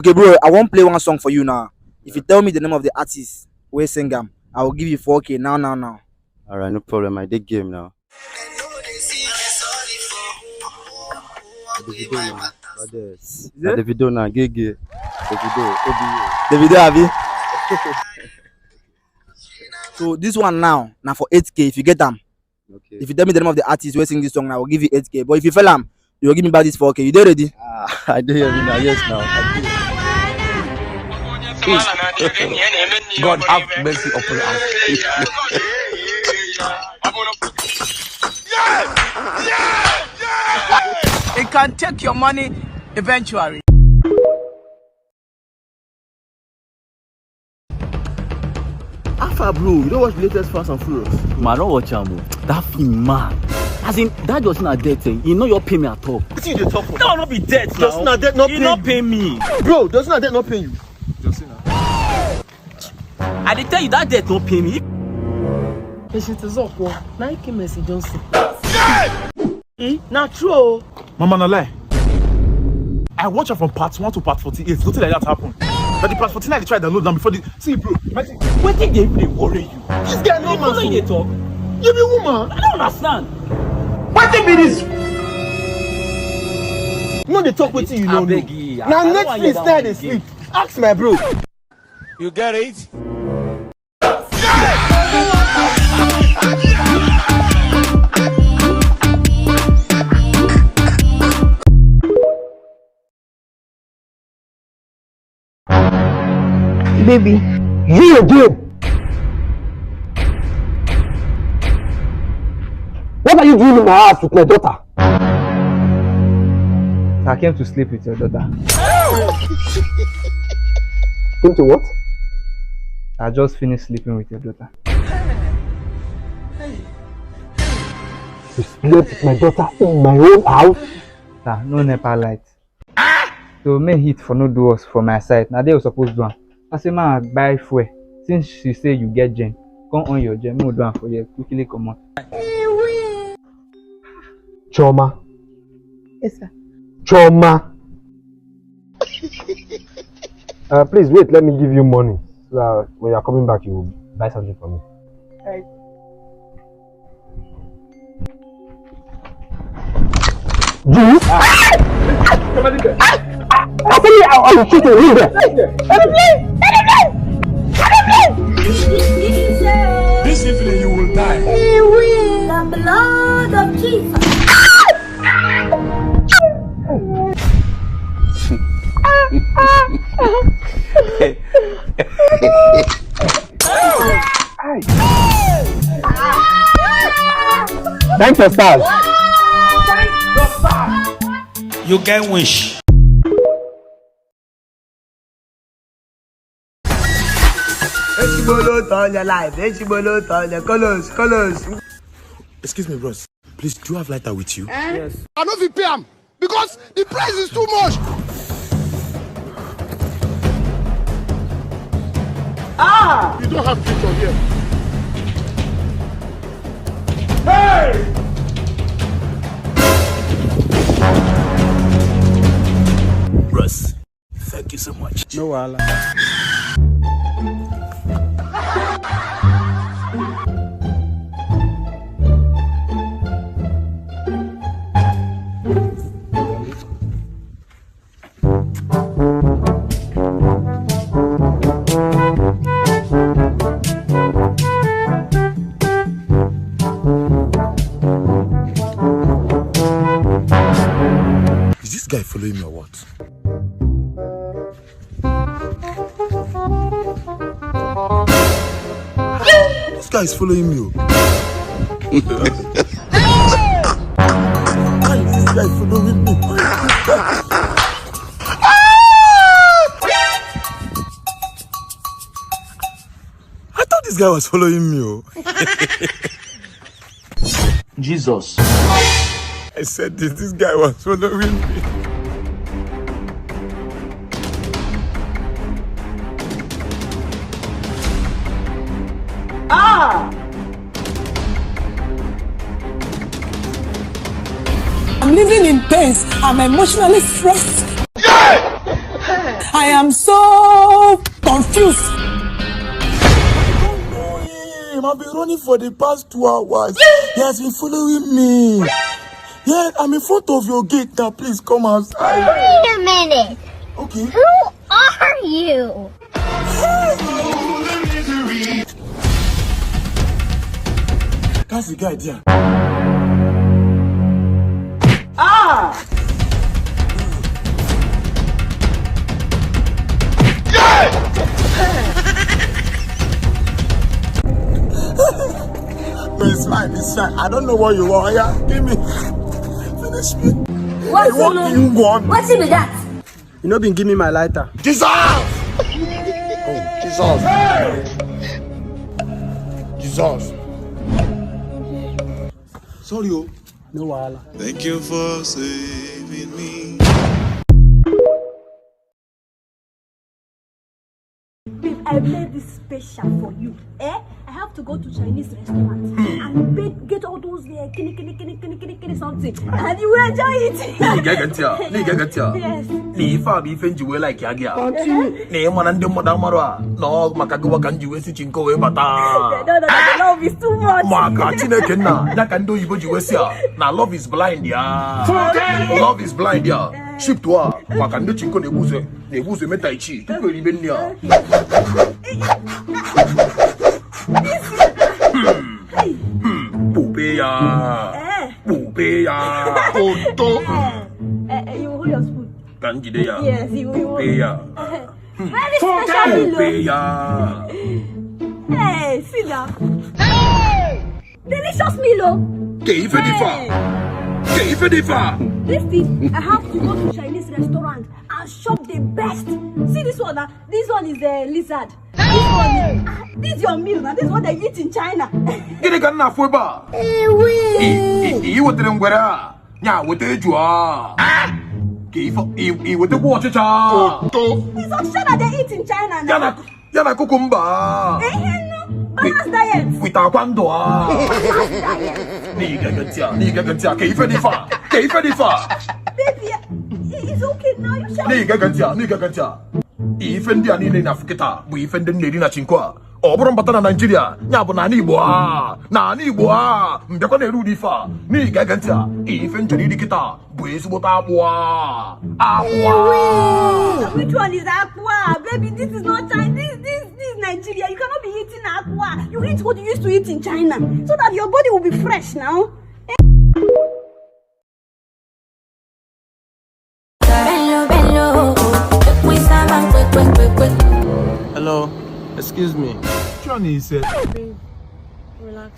Okay, bro, I won't play one song for you now. If you tell me the name of the artist where sing them, I will give you 4K now. Alright, no problem. I did game now. Davido now. Others. Davido now. Gege. Davido. Davido, have you? So this one now for 8K if you get them. Okay. If you tell me the name of the artist who sing this song, I will give you 8K. But if you fail them, you will give me back this 4K. You there ready? I do hear me now. Yes, now. God have mercy upon us. It can take your money eventually. Alpha, bro, you don't watch the latest Fast and Furious? Man, I don't watch him. That film, man. As in, that just not dead thing. You know you're paying me at all. What you talk about? That will not be dead now. Just not dead, not you pay not you. pay me. Bro, does not dead not pay you? Just I did tell you that debt not pay me. Patient is up. Now you Mercy Johnson. Not true. Mama, no lie. I watch her from part 1 to part 48. Nothing like that happened. But the part 49 they tried to download them before the. See, bro. What did they really worry you? This guy no man. You talk. You be woman. I don't understand. What they be this? No, they talk with you know. Now Netflix style they sleep. Ask my bro. You get it? Baby. You again. What are you doing in my house with my daughter? I came to sleep with your daughter. Came to what? I just finished sleeping with your daughter. You slept with my daughter in my own house? Sir, no NEPA light. So make heat for no do us for my side. Now they were supposed to do. I say man buy fuel. Since she say you get gen, come on your gen, no do for you. Quickly come on. Choma. Yes, sir. Choma. Please wait, let me give you money. So that when you're coming back, you will buy something for me. Right. Juice? I will shoot you in there. This evening you will die. The blood of Jesus. Thanks for stars. You can wish. Excuse me, bros. Please, do you have lighter with you? Yes. I don't feel pay am because the price is too much. You don't have picture here. Hey! Bros, thank you so much. No wala. Is this guy following me or what? This guy is following me. Why is this guy following me? I thought this guy was following me. Jesus. I said this guy was following me. I'm living in pain. I'm emotionally stressed. I am so confused. I've been running for the past 2 hours. He has been following me. Yeah, I'm in front of your gate now. Please come outside. Wait a minute. Okay. Who are you? That's the guy there. It's fine, it's fine. I don't know what you want. Yeah, give me. Finish me. What's What do you want? What's it with that? You know, been give me my lighter. Jesus! Oh, Jesus. Jesus. Sorry, oh. No wahala. Thank you for saving me. Babe, I made this special for you. I have to go to Chinese restaurant and get all those kini something, and you will enjoy it. Yes. Ni fa bi fenji we like ya gya. Ne mo na ndem mo da maro no makago kan jiwe si chinko we bata. No, the love is too much. Maka chineke na kan do yibo jiwe si a. Na love is blind ya. Love is blind ya. Ship to a maka ndo chinko ne buze meta ichi. Tu ko ribe ni a. Pupeya. Oto. You hold your spoon. Kanjide ya. Yes, you will. Pupeya. Very special Milo. Pupeya. Hey, sit down. Hey! Delicious Milo. Keife difa. This thing, I have to go to Chinese restaurant and shop the best. See this one, this one is a lizard. This is your meal now. This is what they eat in China. Gini kan na fueba. I wotere ngwera. Nya wote jua. I wote wo chicha. It's option that they eat in China now. Yana kukumba. No. Balance diet. Wita kwando ah. Ni gagantia. Keife difa. Baby, it's okay now. You shall. Ni gagantia. Ife ndi anile na fuketa. Bu ife ndi neri na chinkwa. Oboro mbata na Nigeria. Nya bu na ni Igbo ah. Mbekwa na eru difa. Ni gagantia. Ife njeri dikita. Bu ezigbo ta abua. Which one is aqua? Baby, this is not China. This is Nigeria. You cannot be eating aqua. You eat what you used to eat in China, so that your body will be fresh now. Hello, excuse me. Johnny said. Babe, relax.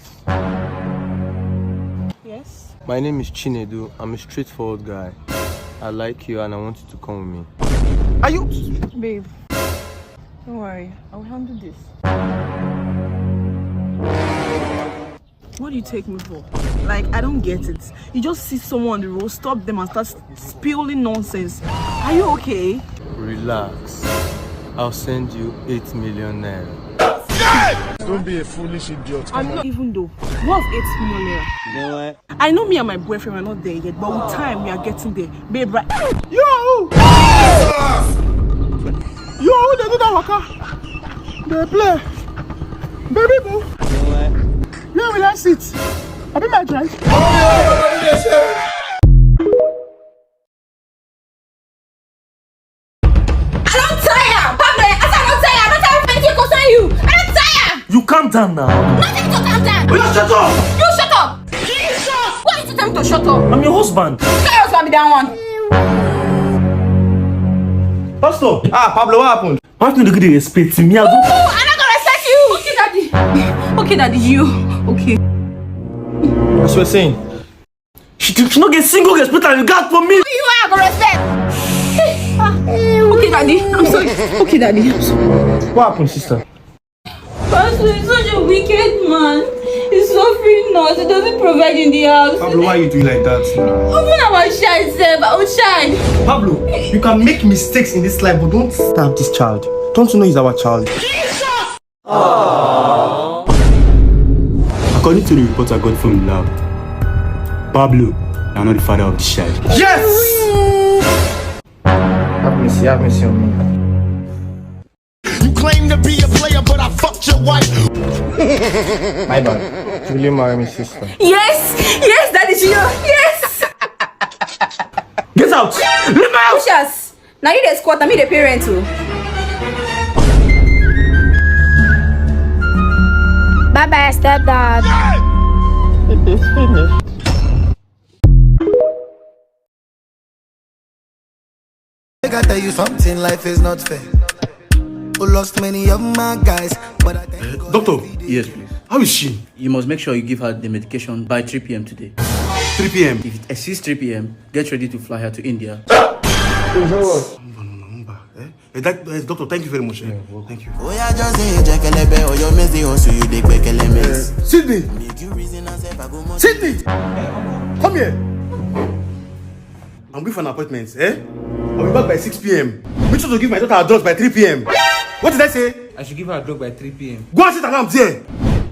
Yes? My name is Chinedu. I'm a straightforward guy. I like you and I want you to come with me. Are you? Babe, don't worry. I'll handle this. What do you take me for? Like, I don't get it. You just see someone on the road, stop them and start spilling nonsense. Are you okay? Relax. I'll send you 8 million naira. Don't be a foolish idiot. I'm not even though. What of 8 million naira? You know what? I know me and my boyfriend are not there yet, but with time we are getting there. Babe, right? Yo, they do that waka. They play. Baby boo. You know what? Where will I sit? I be my drive. You calm down now. Nothing to calm down. You shut up. You shut up. Jesus. Why did you tell me to shut up? I'm your husband. Tell us, be that one. Pastor. Pablo, what happened? Pastor, you give respect to me. I'm not gonna respect you. Okay, daddy. Okay, daddy, you. Okay. As you were saying. She not get single respect and regard for me. You are gonna respect. Okay, daddy. I'm sorry. Okay, daddy. I'm sorry. What happened, sister? Pastor is such a wicked man. He's suffering us. He doesn't provide in the house. Pablo, why are you doing like that now? Even our child, Seb, our child. Pablo, you can make mistakes in this life, but don't stab this child. Don't you know he's our child? According to the report I got from the lab, Pablo, you are not the father of the child. Yes! Have mercy on me. wife. My bad. Will you marry my sister? Yes, yes, that is you. Yes. Get out! Leave my house! Pushers. Now you the squat, and me the parent too. Bye bye, stepdad. It is finished. I gotta tell you something, life is not fair. Who lost many of my guys, but I thank God. Doctor, Yes, please. how is she? You must make sure you give her the medication by 3 p.m. today. 3 p.m. If it exceeds 3 p.m., get ready to fly her to India. Doctor, thank you very much. Thank you. Oh, yeah, just say, Jack Elebe, or your messy house, you dig back elements. Sydney! Make you reason and say, I go more. Sydney! Come here! I'm going for an appointment, I'll be back by 6 p.m. Make sure to give my daughter a drugs by 3 p.m. What did I say? I should give her a drug by 3 p.m. Go and sit around there.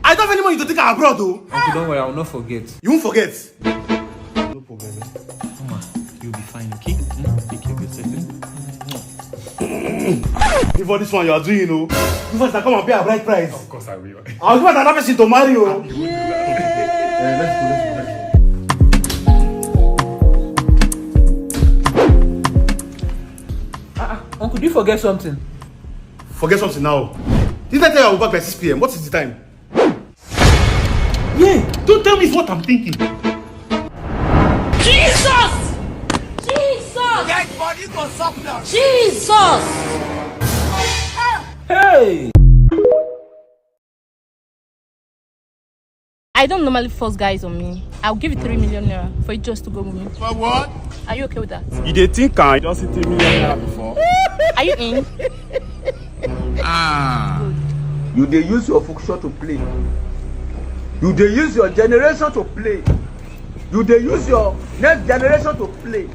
I don't have any money to take her abroad, though. Uncle, don't worry, I will not forget. You won't forget. No problem. Mama, you'll be fine, okay? Take care of yourself. Before this one you are doing, you know, you first come and pay a bride price. Of course I will. I'll give another person to marry you. Let's go. Uncle, do you forget something? Forget something now. Didn't I tell you I will back by 6 p.m.? What is the time? Yeah, don't tell me what I'm thinking. Jesus! Jesus! Get body to surplus. Jesus! Hey! I don't normally force guys on me. I'll give you 3 million naira for you just to go with me. For what? Are you okay with that? You dey think I just see 3 million naira before? Are you in? You dey use your function to play. You dey use your generation to play. You dey use your next generation to play.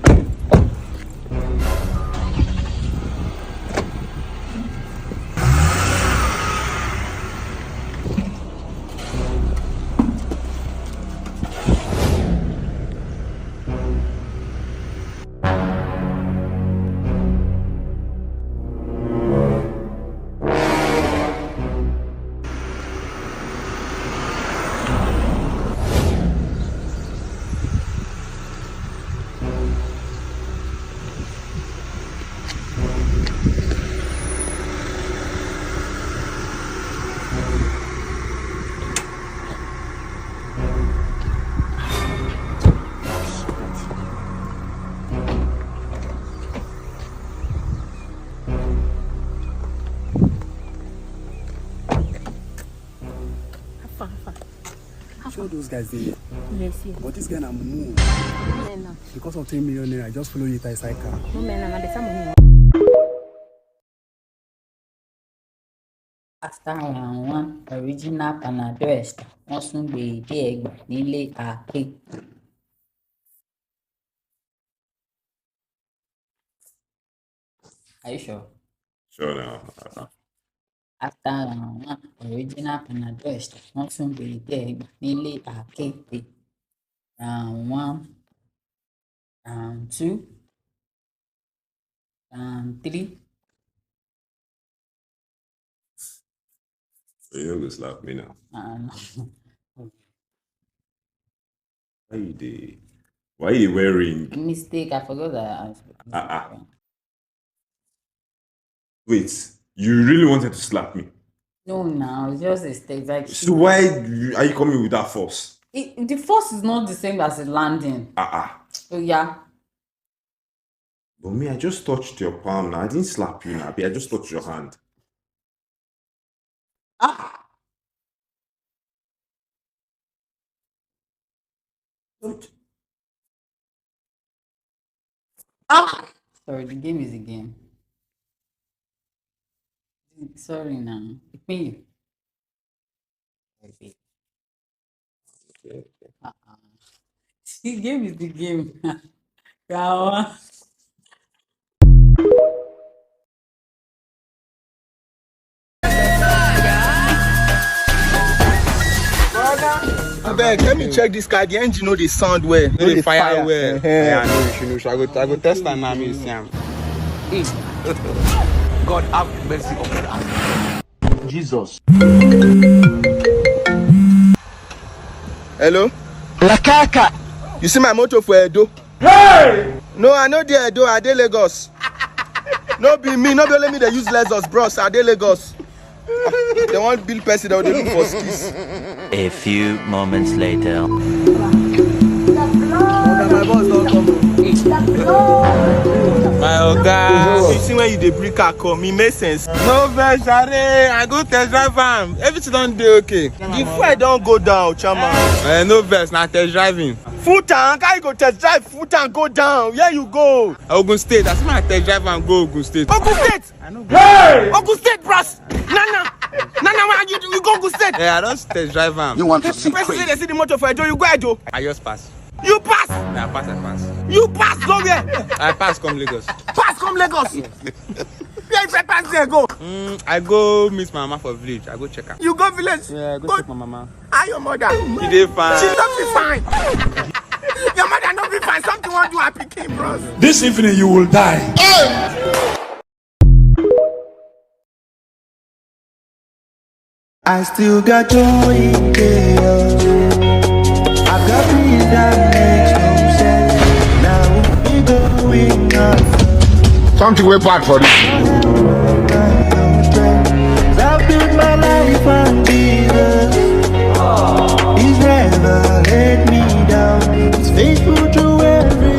Sure those guys dey here. Yes, yes. But this guy na mumu. No, Because of 3 million naira, I just follow you inside car. no, man, I'm better money. After round one, original Panadol Extra, wọ́n sún gbé ìdí ẹ̀gbà nílé àáké. Are you sure? Sure now. After round one, original Panadol Extra, wọ́n sún gbé ìdí ẹ̀gbà nílé àáké. Round one, round two, round three. So you go slap me now. Why you dey? Why you wearing? Mistake, I forgot that. Wait, you really wanted to slap me? No, now it's just a state. Like, So why are you coming with that force? the force is not the same as the landing. So yeah. But me, I just touched your palm now. I didn't slap you now. I just touched your hand. Sorry, the game is a game. Sorry now. It's me. Okay. The game is the game. Kawa. Abeg, let me check this car. The engine no dey sound well. No dey fire well. Yeah, I know you should. I go test and now me see am. God have mercy upon us. Jesus. Hello? Lakaka. You see my motor for Edo? Hey! No, I know the Edo. I dey Lagos. No be me. No be only me. They use Lagos, bros. I dey Lagos. They want build person. They look for skis. A few moments later. My boss don't come. My oga, you see when you dey bring car come, it make sense. No vex, Share. I go test drive am. Everything don dey okay. The fuel don go down, chama. No vex, na test driving. Full tank, how you go test drive full tank go down? Where you go? Ogun State. That's why I test drive and go Ogun State. Ogun State! Hey! Ogun State, bros! Nana, why you go Ogun State? Yeah, I don't test drive am. You want to see crazy? They see the motor for Edo, you go Edo. I just pass. You pass? Nah, I pass. You pass, go where? I pass come Lagos. Pass come Lagos? Where if I pass there, go? I go meet my mama for village. I go check her. You go village? Yeah, I go check my mama. How your mother? She dey fine. She not be fine. Your mother not be fine. Something won't do her pikin, bros. This evening you will die. I still got joy in chaos. I've got things that makes no sense. Now we going on. Something way bad for this. I've built my life on Jesus. He's never let me down. He's faithful through every